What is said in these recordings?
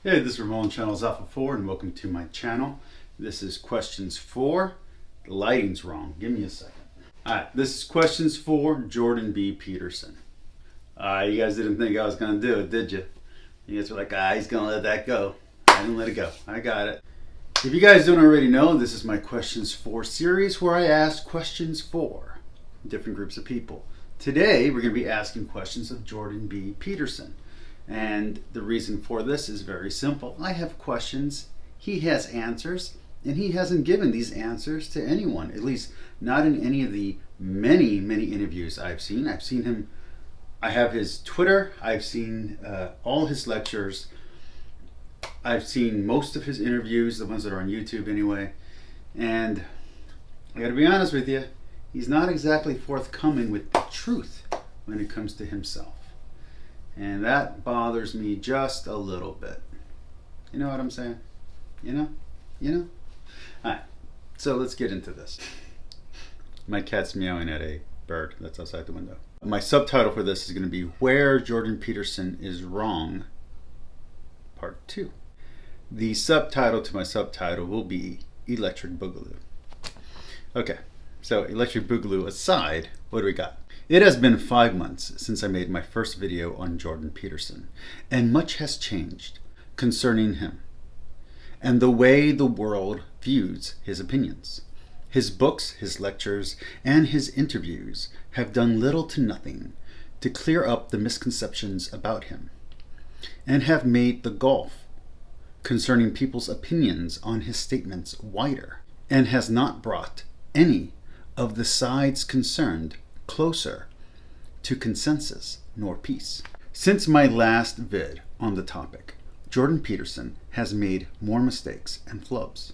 Hey, this is Ramon, channel's Alpha 4, and welcome to my channel. This is questions 4. The lighting's wrong. Give me a second. Alright, this is questions 4, Jordan B. Peterson. You guys didn't think I was going to do it, did you? You guys were like, he's going to let that go. I didn't let it go. I got it. If you guys don't already know, this is my questions 4 series where I ask questions for different groups of people. Today, we're going to be asking questions of Jordan B. Peterson. And the reason for this is very simple. I have questions, he has answers, and he hasn't given these answers to anyone, at least not in any of the many interviews I've seen. I've seen him, I have his Twitter, I've seen all his lectures, I've seen most of his interviews, the ones that are on YouTube anyway, and I gotta be honest with you, he's not exactly forthcoming with the truth when it comes to himself. And that bothers me just a little bit. You know what I'm saying? You know? Alright, so let's get into this. My cat's meowing at a bird that's outside the window. My subtitle for this is going to be Where Jordan Peterson is Wrong, Part 2. The subtitle to my subtitle will be Electric Boogaloo. Okay, so Electric Boogaloo aside, what do we got? It has been 5 months since I made my first video on Jordan Peterson, and much has changed concerning him and the way the world views his opinions. His books, his lectures, and his interviews have done little to nothing to clear up the misconceptions about him, and have made the gulf concerning people's opinions on his statements wider, and has not brought any of the sides concerned closer to consensus nor peace. Since my last vid on the topic, Jordan Peterson has made more mistakes and flubs.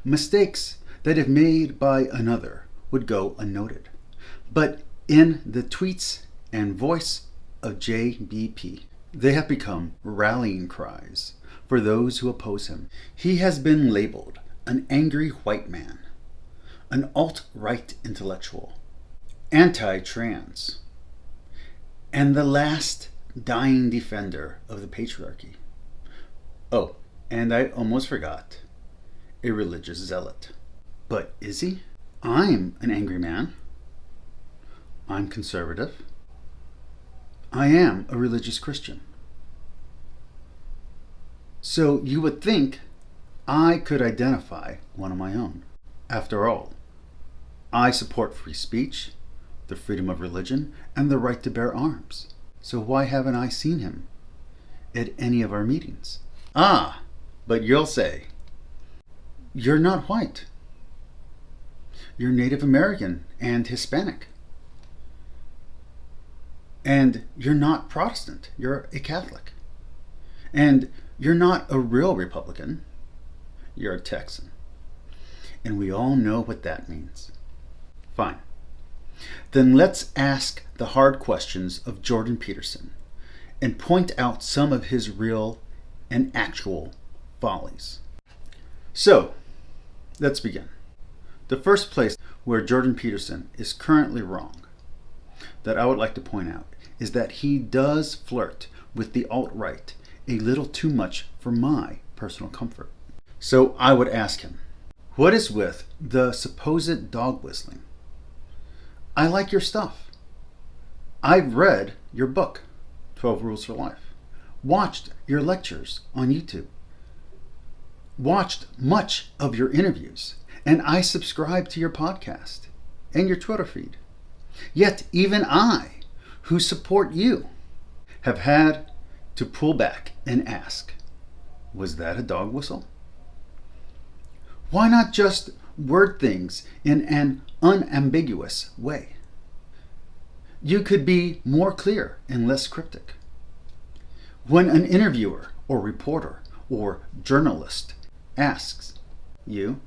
Mistakes that if made by another would go unnoted. But in the tweets and voice of JBP, they have become rallying cries for those who oppose him. He has been labeled an angry white man, an alt-right intellectual, anti-trans, and the last dying defender of the patriarchy. Oh, and I almost forgot, a religious zealot. But is he? I'm an angry man. I'm conservative. I am a religious Christian. So you would think I could identify one of my own. After all, I support free speech, the freedom of religion, and the right to bear arms. So why haven't I seen him at any of our meetings? But you'll say, you're not white. You're Native American and Hispanic. And you're not Protestant. You're a Catholic. And you're not a real Republican. You're a Texan. And we all know what that means. Fine. Then let's ask the hard questions of Jordan Peterson and point out some of his real and actual follies. So, let's begin. The first place where Jordan Peterson is currently wrong that I would like to point out is that he does flirt with the alt-right a little too much for my personal comfort. So I would ask him, what is with the supposed dog whistling? I like your stuff. I've read your book, 12 Rules for Life, watched your lectures on YouTube, watched much of your interviews, and I subscribe to your podcast and your Twitter feed. Yet even I, who support you, have had to pull back and ask, was that a dog whistle? Why not just word things in an unambiguous way? You could be more clear and less cryptic. When an interviewer or reporter or journalist asks you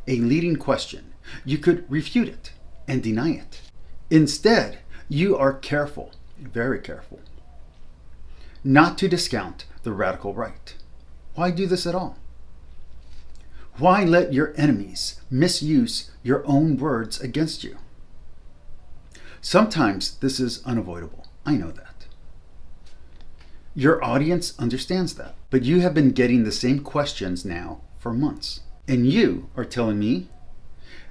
a leading question, you could refute it and deny it. Instead, you are careful, very careful, not to discount the radical right. Why do this at all? Why let your enemies misuse your own words against you? Sometimes this is unavoidable. I know that. Your audience understands that, but you have been getting the same questions now for months. And you are telling me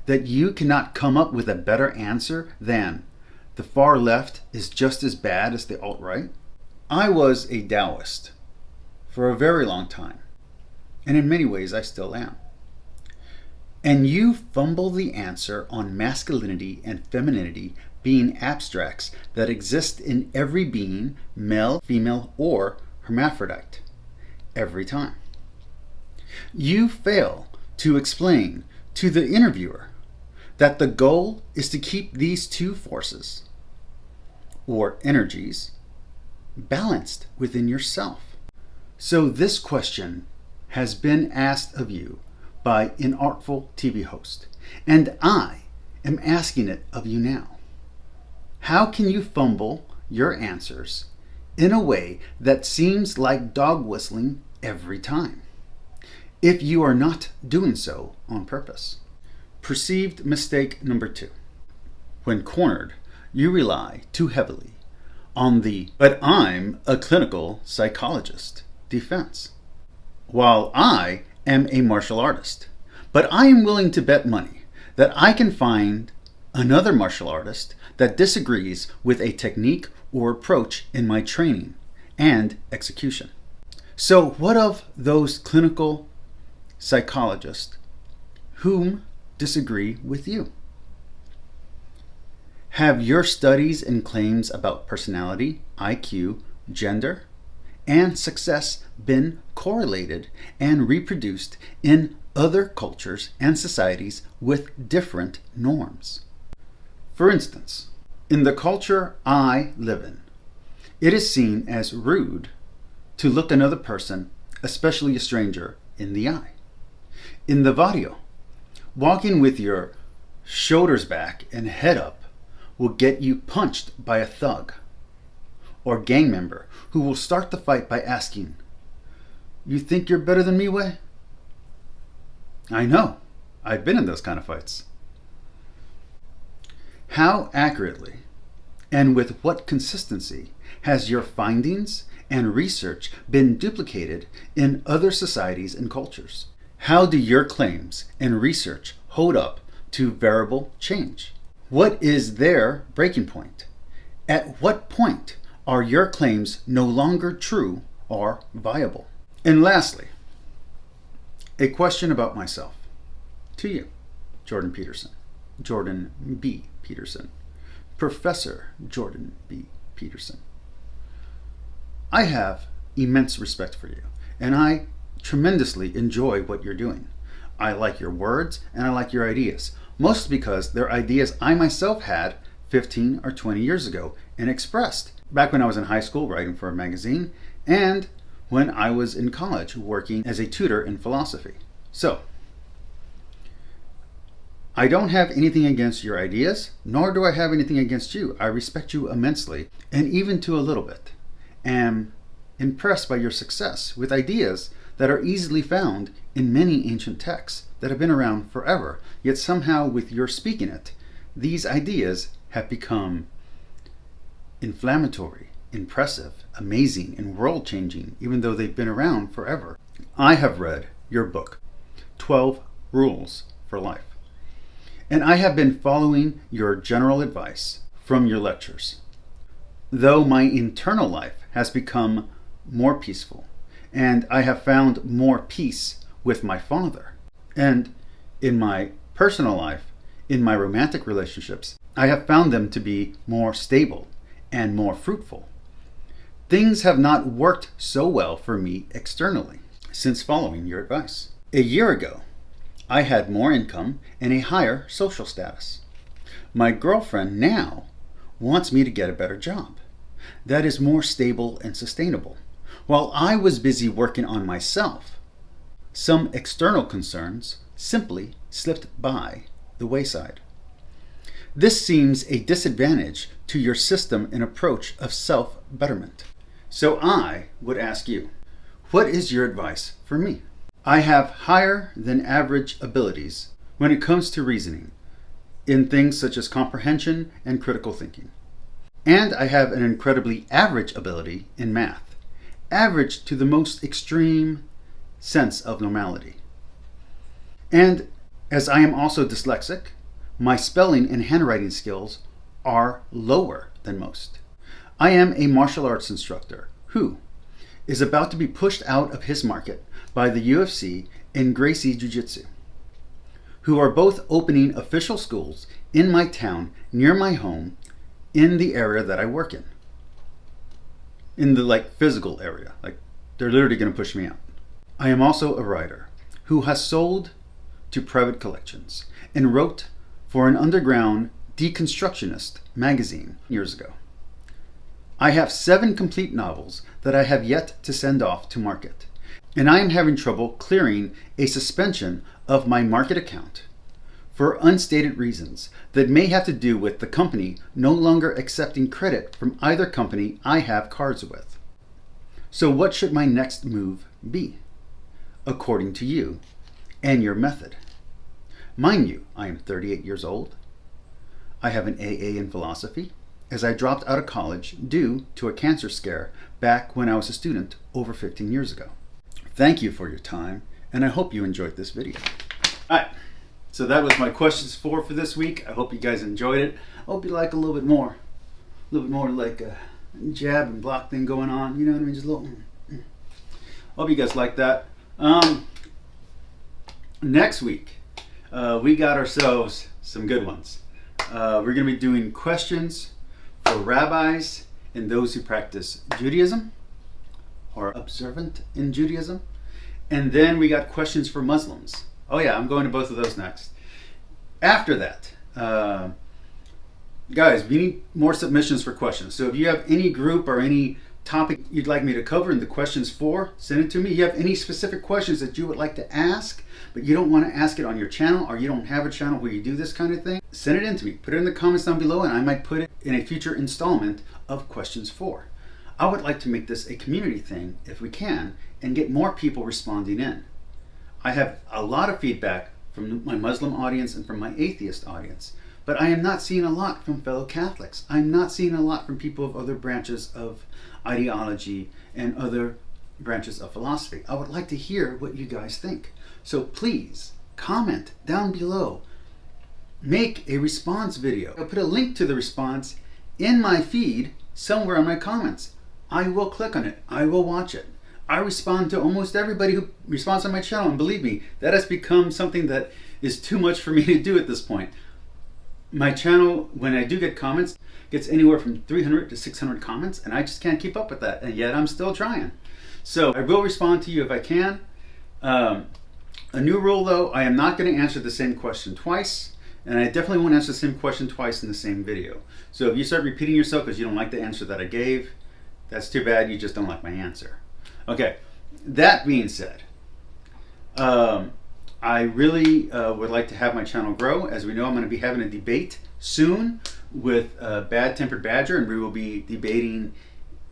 that you cannot come up with a better answer than the far left is just as bad as the alt-right? I was a Taoist for a very long time, and in many ways I still am. And you fumble the answer on masculinity and femininity being abstracts that exist in every being, male, female, or hermaphrodite, every time. You fail to explain to the interviewer that the goal is to keep these two forces, or energies, balanced within yourself. So this question has been asked of you by an artful TV host, and I am asking it of you now. How can you fumble your answers in a way that seems like dog whistling every time, if you are not doing so on purpose? Perceived mistake number 2. When cornered, you rely too heavily on the "but I'm a clinical psychologist" defense. While I am a martial artist, but I am willing to bet money that I can find another martial artist that disagrees with a technique or approach in my training and execution. So what of those clinical psychologists whom disagree with you? Have your studies and claims about personality, IQ, gender, and success been correlated and reproduced in other cultures and societies with different norms? For instance, in the culture I live in, it is seen as rude to look another person, especially a stranger, in the eye. In the barrio, walking with your shoulders back and head up will get you punched by a thug or gang member who will start the fight by asking, "You think you're better than me, way?" I know, I've been in those kind of fights. How accurately and with what consistency has your findings and research been duplicated in other societies and cultures? How do your claims and research hold up to variable change? What is their breaking point? At what point are your claims no longer true or viable? And lastly, a question about myself to you, Jordan Peterson, Jordan B. Peterson, Professor Jordan B. Peterson. I have immense respect for you, and I tremendously enjoy what you're doing. I like your words and I like your ideas, mostly because they're ideas I myself had 15 or 20 years ago and expressed back when I was in high school writing for a magazine and when I was in college working as a tutor in philosophy. So, I don't have anything against your ideas, nor do I have anything against you. I respect you immensely, and even to a little bit, am impressed by your success with ideas that are easily found in many ancient texts that have been around forever, yet somehow with your speaking it, these ideas have become inflammatory, impressive, amazing, and world-changing, even though they've been around forever. I have read your book, 12 Rules for Life, and I have been following your general advice from your lectures. Though my internal life has become more peaceful, and I have found more peace with my father, and in my personal life, in my romantic relationships, I have found them to be more stable and more fruitful. Things have not worked so well for me externally since following your advice. A year ago, I had more income and a higher social status. My girlfriend now wants me to get a better job that is more stable and sustainable. While I was busy working on myself, some external concerns simply slipped by the wayside. This seems a disadvantage to your system and approach of self-betterment. So I would ask you, what is your advice for me? I have higher than average abilities when it comes to reasoning in things such as comprehension and critical thinking. And I have an incredibly average ability in math average to the most extreme sense of normality. And as I am also dyslexic, my spelling and handwriting skills are lower than most. I am a martial arts instructor who is about to be pushed out of his market by the UFC and Gracie Jiu-Jitsu, who are both opening official schools in my town near my home in the area that I work in the physical area. They're literally going to push me out. I am also a writer who has sold to private collections and wrote for an underground deconstructionist magazine years ago. I have 7 complete novels that I have yet to send off to market, and I am having trouble clearing a suspension of my market account for unstated reasons that may have to do with the company no longer accepting credit from either company I have cards with. So what should my next move be, according to you and your method? Mind you, I am 38 years old. I have an AA in philosophy, as I dropped out of college due to a cancer scare back when I was a student over 15 years ago. Thank you for your time, and I hope you enjoyed this video. All right, so that was my questions for this week. I hope you guys enjoyed it. I hope you like a little bit more like a jab and block thing going on. You know what I mean? Just a little. Hope you guys like that. Next week, we got ourselves some good ones. We're going to be doing questions for rabbis and those who practice Judaism or observant in Judaism. And then we got questions for Muslims. Oh yeah, I'm going to both of those next. After that, guys, we need more submissions for questions. So if you have any group or any topic you'd like me to cover in the questions for, send it to me. If you have any specific questions that you would like to ask, but you don't want to ask it on your channel, or you don't have a channel where you do this kind of thing, send it in to me. Put it in the comments down below, and I might put it in a future installment of questions for. I would like to make this a community thing if we can, and get more people responding in. I have a lot of feedback from my Muslim audience and from my atheist audience, but I am not seeing a lot from fellow Catholics. I'm not seeing a lot from people of other branches of ideology and other branches of philosophy. I would like to hear what you guys think. So please comment down below. Make a response video. I'll put a link to the response in my feed somewhere on my comments. I will click on it. I will watch it. I respond to almost everybody who responds on my channel, and believe me, that has become something that is too much for me to do at this point. My channel, when I do get comments, gets anywhere from 300 to 600 comments, and I just can't keep up with that, and yet I'm still trying. So I will respond to you if I can. A new rule though, I am not going to answer the same question twice, and I definitely won't answer the same question twice in the same video. So if you start repeating yourself because you don't like the answer that I gave, that's too bad, you just don't like my answer. Okay, that being said, I really would like to have my channel grow. As we know, I'm going to be having a debate soon with Bad Tempered Badger, and we will be debating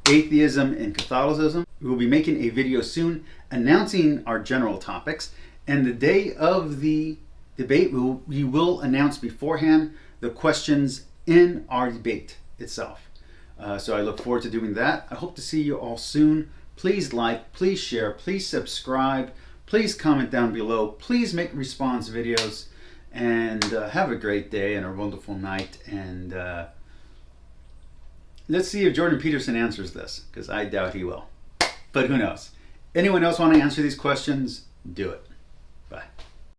atheism and Catholicism. We will be making a video soon announcing our general topics, and the day of the debate we will announce beforehand the questions in our debate itself. So I look forward to doing that. I hope to see you all soon. Please like, please share, please subscribe, please comment down below, please make response videos, and have a great day and a wonderful night. And let's see if Jordan Peterson answers this, because I doubt he will. But who knows? Anyone else want to answer these questions? Do it.